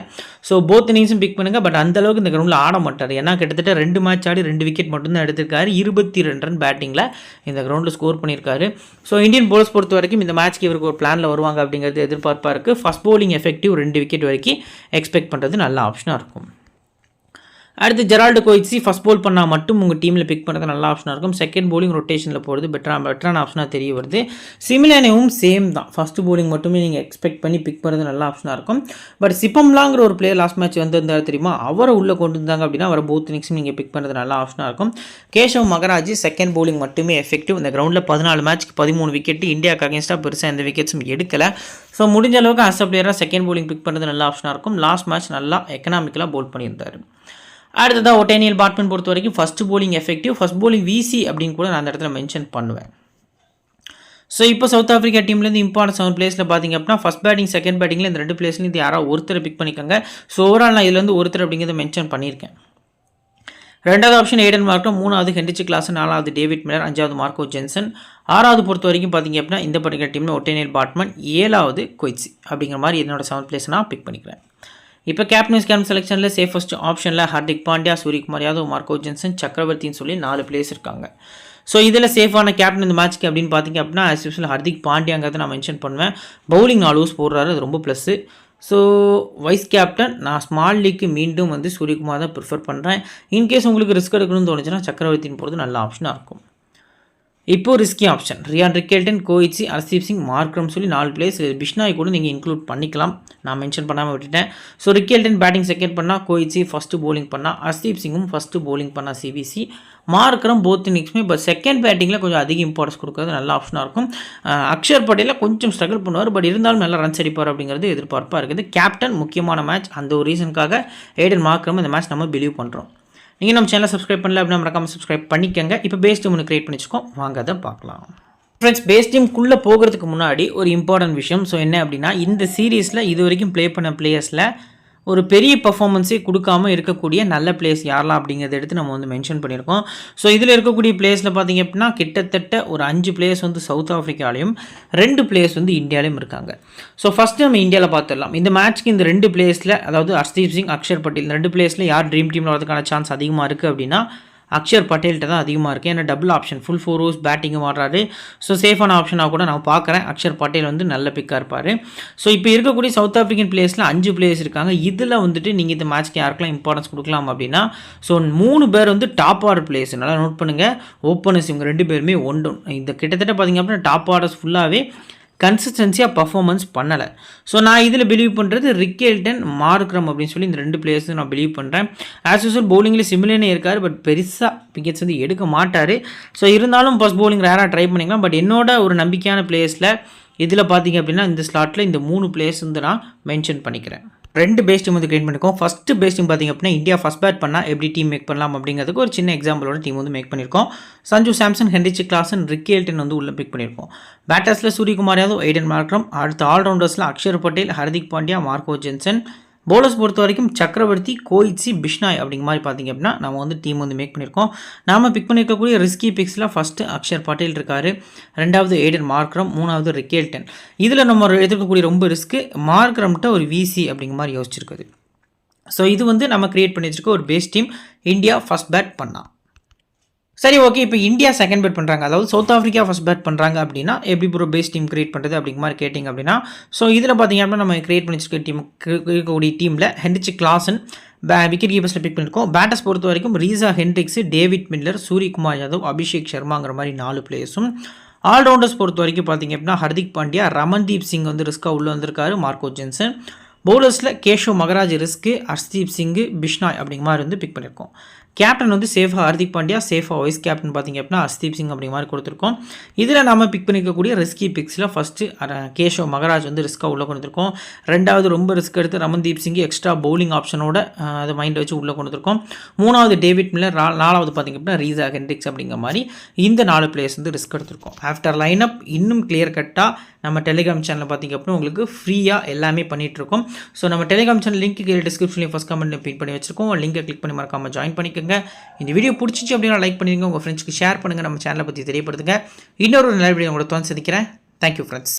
ஸோ போத் இன்னிங்ஸும் பிக் பண்ணுங்கள். பட் அந்தளவுக்கு இந்த கிரவுண்டில் ஆட மாட்டார். ஏன்னா கிட்டத்தட்ட 2 மேட்ச் ஆடி 2 விக்கெட் மட்டும்தான் எடுத்திருக்காரு. 22 ரன் பேட்டிங்கில் இந்த கிரவுண்டில் ஸ்கோர் பண்ணியிருக்காரு. ஸோ இந்தியன் பவுலர்ஸ் பொறுத்த வரைக்கும் இந்த மேட்ச்க்கு இவருக்கு ஒரு பிளானில் வருவாங்க அப்படிங்கிறது எதிர்பார்ப்பாக இருக்குது. ஃபஸ்ட் பவுலிங் எஃபெக்டிவ் 2 விக்கெட் வரைக்கும் எக்ஸ்பெக்ட் பண்ணுறது நல்ல ஆப்ஷனாக இருக்கும். அடுத்து ஜெரால்டோ கோயிட்ஸி ஃபஸ்ட் போல் பண்ணால் மட்டும் உங்கள் டீமில் பிக் பண்ணுறது நல்ல ஆப்ஷனாக இருக்கும். செகண்ட் போலிங் ரொட்டேஷனில் போகிறது பெட்டரான ஆப்ஷனாக தெரிய வருது. சிமிலானேவும் சேம் தான், ஃபஸ்ட்டு போலிங் மட்டுமே நீங்கள் எக்ஸ்பெக்ட் பண்ணி பிக் பண்ணுறது நல்ல ஆப்ஷனாக இருக்கும். பட் சிப்பம்லாங்கிற ஒரு பிளேயர் லாஸ்ட் மேட்ச் வந்திருந்தார் தெரியுமா, அவரை உள்ளே கொண்டு வந்தாங்க அப்படின்னா அவரை போத் இன்னிங்ஸும் நீங்கள் பிக் பண்ணுறது நல்ல ஆப்ஷனாக இருக்கும். கேஷவ் மகராஜ் செகண்ட் போலிங் மட்டுமே எஃபெக்டிவ். இந்த கிரவுண்டில் 14 மேட்ச்க்கு 13 விக்கெட், இந்தியாவுக்கு அகேன்ஸ்டாக பெருசாக எந்த விக்கெட்ஸும் எடுக்கலை. ஸோ முடிஞ்ச அளவுக்கு அஸ் அ பிளேயராக செகண்ட் போலிங் பிக் பண்ணுறது நல்ல ஆப்ஷனாக இருக்கும். லாஸ்ட் மேட்ச் நல்லா எக்கனாமிக்கலாக போல் பண்ணியிருந்தார். அடுத்ததாக ஒட்டேனியல் பேட்மேன் பொறுத்த வரைக்கும் first bowling effective, first bowling VC அப்படின்னு கூட நான் அந்த இடத்துல மென்ஷன் பண்ணுவேன். ஸோ இப்போ சவுத் ஆஃப்ரிக்கா டீம்லேருந்து இம்பார்ட்டன்ட் 7 பிளேஸில் பார்த்திங்க அப்படின்னா ஃபஸ்ட் பேட்டிங் செகண்ட் பேட்டிங்கில் இந்த 2 பிளேஸ்லேருந்து யாராவது ஒருத்தரை பிக் பண்ணிக்கோங்க. ஸோ ஓவரால் நான் இதுலேருந்து ஒருத்தர் அப்படிங்கிறத மென்ஷன் பண்ணியிருக்கேன். 2வது ஆப்ஷன் ஏடன் மார்க்ரம், 3வது ஹென்ரிச் கிளாசன், 4வது டேவிட் மில்லர், 5வது மார்க்கோ ஜென்சன், 6வது பொறுத்த வரைக்கும் பார்த்திங்க அப்படின்னா இந்த பர்டிகுலர் டீமில் ஒட்டேனியல் பேட்மேன், 7வது கொய்ட்ஸி அப்படிங்கிற மாதிரி என்னோட 7 பிளேஸ் நான் பிக் பண்ணிக்கிறேன். இப்போ கேப்டன் செலெக்ஷனில் சேஃபஸ்ட் ஆப்ஷனில் ஹார்திக் பாண்டியா, சூரியகுமார் யாதவ், மார்க்கோ ஜென்சன், சக்கரவர்த்தின்னு சொல்லி 4 பிளேஸ் இருக்காங்க. ஸோ இதில் சேஃபான கேப்டன் இந்த மேட்ச்க்கு அப்படின்னு பார்த்திங்க அப்படின்னா ஆஸ் யூஸ்வல் ஹார்திக் பாண்டியாங்கிறத நான் மென்ஷன் பண்ணுவேன். பவுலிங் 4 ஓவர்ஸ் போடுறாரு, அது ரொம்ப ப்ளஸ்ஸு. ஸோ வைஸ் கேப்டன் நான் ஸ்மால் லீக்கு மீண்டும் வந்து சூரியகுமார் தான் ப்ரிஃபர் பண்ணுறேன். இன்கேஸ் உங்களுக்கு ரிஸ்க் எடுக்கணும்னு தோணுச்சுன்னா சக்கரவர்த்தின்னு போகிறது நல்ல ஆப்ஷனாக இருக்கும். இப்போ risky option Ryan Rickelton, Coetzee, Hardeep Singh, Markram சொல்லி 4 பிளேஸ். பிஷ்னாய் கூட நீங்கள் இன்க்ளூட் பண்ணிக்கலாம், நான் மென்ஷன் பண்ணாமல் விட்டுட்டேன். ஸோ ரிக்கெல்டன் பேட்டிங் செகண்ட் பண்ணால், கோயிட்ஸி ஃபஸ்ட்டு போலிங் பண்ணால், ஹர்தீப் சிங்கும் ஃபஸ்ட்டு போலிங் பண்ணால் சிபிசி, மார்க்ரம் போத் இன்னிங்ஸுமே இப்போ செகண்ட் பேட்டிங்கில் கொஞ்சம் அதிக இம்பார்ட்டன்ஸ் கொடுக்குறது நல்ல ஆப்ஷனாக இருக்கும். அக்ஷர் பட்டேலில் கொஞ்சம் ஸ்ட்ரகிள் பண்ணுவார், பட் இருந்தாலும் நல்லா ரன்ஸ் அடிப்பார் அப்படிங்கிறது எதிர்பார்ப்பாக இருக்குது. கேப்டன் முக்கியமான மேட்ச், அந்த ஒரு ரீசனுக்காக ஏடன் மார்க்ரம் இந்த மேட்ச் நம்ம பிலீவ் பண்ணுறோம். நீங்கள் நம்ம சேனலை சப்ஸ்கிரைப் பண்ணல அப்படின்னா மறக்காமல் சப்ஸ்கிரைப் பண்ணிக்கோங்க. இப்போ பேஸ் டீம் ஒன்று கிரியேட் பண்ணி வச்சுக்கோம், வாங்க அதை பார்க்கலாம். ஃப்ரெண்ட்ஸ், பேஸ் டீமுக்குள்ளே போகிறதுக்கு முன்னாடி ஒரு இம்பார்ட்டன்ட் விஷயம். ஸோ என்ன அப்படின்னா, இந்த சீரீஸில் இது வரைக்கும் ப்ளே பண்ண பிளேயர்ஸில் ஒரு பெரிய பர்ஃபார்மன்ஸே கொடுக்காம இருக்கக்கூடிய நல்ல பிளேஸ் யாரெல்லாம் அப்படிங்கிறத எடுத்து நம்ம வந்து மென்ஷன் பண்ணியிருக்கோம். ஸோ இதில் இருக்கக்கூடிய பிளேஸில் பார்த்திங்க அப்படின்னா கிட்டத்தட்ட ஒரு 5 பிளேயர்ஸ் வந்து சவுத் ஆஃப்ரிக்காலையும் 2 பிளேயர்ஸ் வந்து இந்தியாவிலையும் இருக்காங்க. ஸோ ஃபஸ்ட்டு நம்ம இந்தியாவில் பார்த்துடலாம். இந்த மேட்ச்க்கு இந்த 2 பிளேஸில், அதாவது ஹர்தீப் சிங், அக்ஷர் பட்டேல், இந்த 2 பிளேஸில் யார் ட்ரீம் டீமில் வரதுக்கான சான்ஸ் அதிகமாக இருக்குது அப்படின்னா அக்ஷர் பட்டேல்கிட்ட தான் அதிகமாக இருக்குது. ஏன்னா டபுள் ஆப்ஷன், ஃபுல் 4 ஓவர்ஸ் பேட்டிங்கும் ஆடுறாரு. ஸோ சேஃபான ஆப்ஷனாக கூட நான் பார்க்குறேன். அக்ஷர் பட்டேல் வந்து நல்ல பிக்காக இருப்பார். ஸோ இப்போ இருக்கக்கூடிய சவுத் ஆஃப்ரிக்கன் பிளேயர்ஸில் 5 பிளேயர்ஸ் இருக்காங்க. இதில் வந்துட்டு நீங்கள் இந்த மேட்ச்க்கு யாருக்கெல்லாம் இம்பார்ட்டன்ஸ் கொடுக்கலாம் அப்படின்னா, ஸோ 3 பேர் வந்து டாப் ஆர்டர் பிளேயர்ஸ். நல்லா நோட் பண்ணுங்கள், ஓப்பனர்ஸ் இவங்க 2 பேருமே ஒன் டவுன். இந்த கிட்டத்தட்ட பார்த்திங்க அப்படின்னா டாப் ஆர்டர்ஸ் ஃபுல்லாகவே கன்சிஸ்டன்சியாக பர்ஃபார்மன்ஸ் பண்ணலை. ஸோ நான் இதில் பிலீவ் பண்ணுறது ரிக்கெல்டன், மார்க்ரம் அப்படின்னு சொல்லி இந்த 2 பிளேயர்ஸும் நான் பிலீவ் பண்ணுறேன். ஆஸ் யூஸ்வல் பவுலிங்கில் சிமிலேனே இருக்கார், பட் பெருசாக விக்கெட்ஸ் வந்து எடுக்க மாட்டார். ஸோ இருந்தாலும் ஃபஸ்ட் பவுலிங் ரேராக ட்ரை பண்ணிக்கலாம். பட் என்னோட ஒரு நம்பிக்கையான பிளேயர்ஸில் இதில் பார்த்திங்க அப்படின்னா இந்த ஸ்லாட்டில் இந்த 3 பிளேயர்ஸ் வந்து நான் மென்ஷன் பண்ணிக்கிறேன். 2 பேஸ் டீம் வந்து கிரியேட் பண்ணியிருக்கோம். ஃபஸ்ட்டு பேஸ் டீம் பார்த்திங்க அப்படின்னா இந்தியா ஃபஸ்ட் பேட் பண்ணால் எப்படி டீம் மேக் பண்ணலாம் அப்படிங்கிறதுக்கு ஒரு சின்ன எக்ஸாம்பிளோட டீம் வந்து மேக் பண்ணியிருக்கோம். Sanju Samson, Heinrich Klaasen, Rickelton வந்து உள்ளே பிக் பண்ணியிருக்கோம். பேட்டர்ஸில் சூரியகுமார் யாதவ், ஏடன் மார்க்ரம். அடுத்த ஆல்ரவுண்டர்ஸில் Axar Patel, Hardik Pandya, Marco Jansen. Bowlers பொறுத்த வரைக்கும் சக்கரவர்த்தி, கோயிட்ஸி, பிஷ்னாய் அப்படிங்கிற மாதிரி பார்த்திங்க அப்படின்னா நம்ம வந்து டீம் வந்து மேக் பண்ணியிருக்கோம். நாம் பிக் பண்ணியிருக்கக்கூடிய ரிஸ்கி பிக்ஸில் ஃபஸ்ட்டு அக்ஷர் பட்டேல் இருக்கார், 2வது ஏடன் மார்க்ரம், 3வது ரிக்கெல்டன். இதில் நம்ம எடுத்துக்கக்கூடிய ரொம்ப ரிஸ்க்கு மார்க்ரம்கிட்ட ஒரு விசி அப்படிங்கிற மாதிரி யோசிச்சிருக்குது. ஸோ இது வந்து நம்ம கிரியேட் பண்ணி வச்சுருக்க ஒரு base team India first bat பண்ணால். சரி, ஓகே. இப்போ இந்தியா செகண்ட் பேட் பண்ணுறாங்க, அதாவது சவுத் ஆஃப்ரிக்கா ஃபஸ்ட் பேட் பண்ணுறாங்க அப்படின்னா எப்படி ப்ரோ பேஸ் டீம் கிரியேட் பண்ணுறது அப்படிங்கிற மாதிரி கேட்டிங்க அப்படின்னா, ஸோ இதில் பார்த்திங்க அப்படின்னா நம்ம கிரியேட் பண்ணி வச்சுருக்க டீம் இருக்கக்கூடிய டீமில் ஹென்ரிச் கிளாசன் விக்கெட் கீப்பர்ஸில் பிக் பண்ணியிருக்கோம். பேட்டர்ஸ் பொறுத்த வரைக்கும் Reeza Hendricks, David Miller, Suryakumar Yadav, Abhishek சர்மாங்கிற மாதிரி 4 பிளேயர்ஸும். ஆல்ரவுண்டர்ஸ் பொறுத்த வரைக்கும் பார்த்திங்க அப்படின்னா ஹர்திக் பாண்டியா, ரமன்தீப் சிங் வந்து ரிஸ்க்காக உள்ளே வந்திருக்காரு, மார்க்கோ ஜென்சன். பவுலர்ஸில் கேஷவ் மகராஜ் ரிஸ்க்கு, ஹர்தீப் சிங், பிஷ்னாய் அப்படிங்கிற மாதிரி வந்து பிக் பண்ணியிருக்கோம். கேப்டன் வந்து சேஃபாக ஹார்திக் பாண்டியா, சேஃபாக வைஸ் கேப்டன் பார்த்திங்க அப்படின்னா ஹர்தீப் சிங் அப்படிங்கிற மாதிரி கொடுத்துருக்கோம். இதில் நம்ம பிக் பண்ணிக்கக்கூடிய ரிஸ்கி பிக்ஸில் ஃபஸ்ட்டு கேஷவ் மகராஜ் வந்து ரிஸ்க்காக உள்ளே கொடுத்துருக்கோம். 2வது ரொம்ப ரிஸ்க் எடுத்து ரமன்தீப் சிங் எக்ஸ்ட்ரா பவுலிங் ஆப்ஷனோட அதை மைண்டை வச்சு உள்ளே கொடுத்துருக்கோம். 3வது டேவிட் மில்லர், 4வது பார்த்திங்க அப்படின்னா ரீசா ஹென்ட்ரிக்ஸ் அப்படிங்கிற மாதிரி இந்த 4 பிளேயர்ஸ் வந்து ரிஸ்க் எடுத்திருக்கோம். ஆஃப்டர் லைனப் இன்னும் கிளியர் கட்டாக நம்ம டெலிகிராம் சேனலில் பார்த்திங்க அப்படின்னா உங்களுக்கு ஃப்ரீயாக எல்லாமே பண்ணிகிட்ருக்கோம். ஸோ நம்ம டெலிகிராம் சேனல் லிங்க் கீழே டிஸ்கிரிப்ஷன்லேயும் ஃபஸ்ட் கமெண்ட்டில் பின் பண்ணி வச்சிருக்கோம். லிங்கை கிளிக் பண்ணி மறக்காமல் ஜாயின் பண்ணிக்கோங்க. இந்த வீடியோ பிடிச்சிச்சு அப்படின்னா லைக் பண்ணிடுங்க, உங்கள் ஃப்ரெண்ட்ஸ்க்கு ஷேர் பண்ணுங்கள், நம்ம சேனலை பற்றி தெரியப்படுத்துங்க. இன்னொரு நல்ல வீடியோ உங்களை சந்திக்கிறேன். Thank you friends.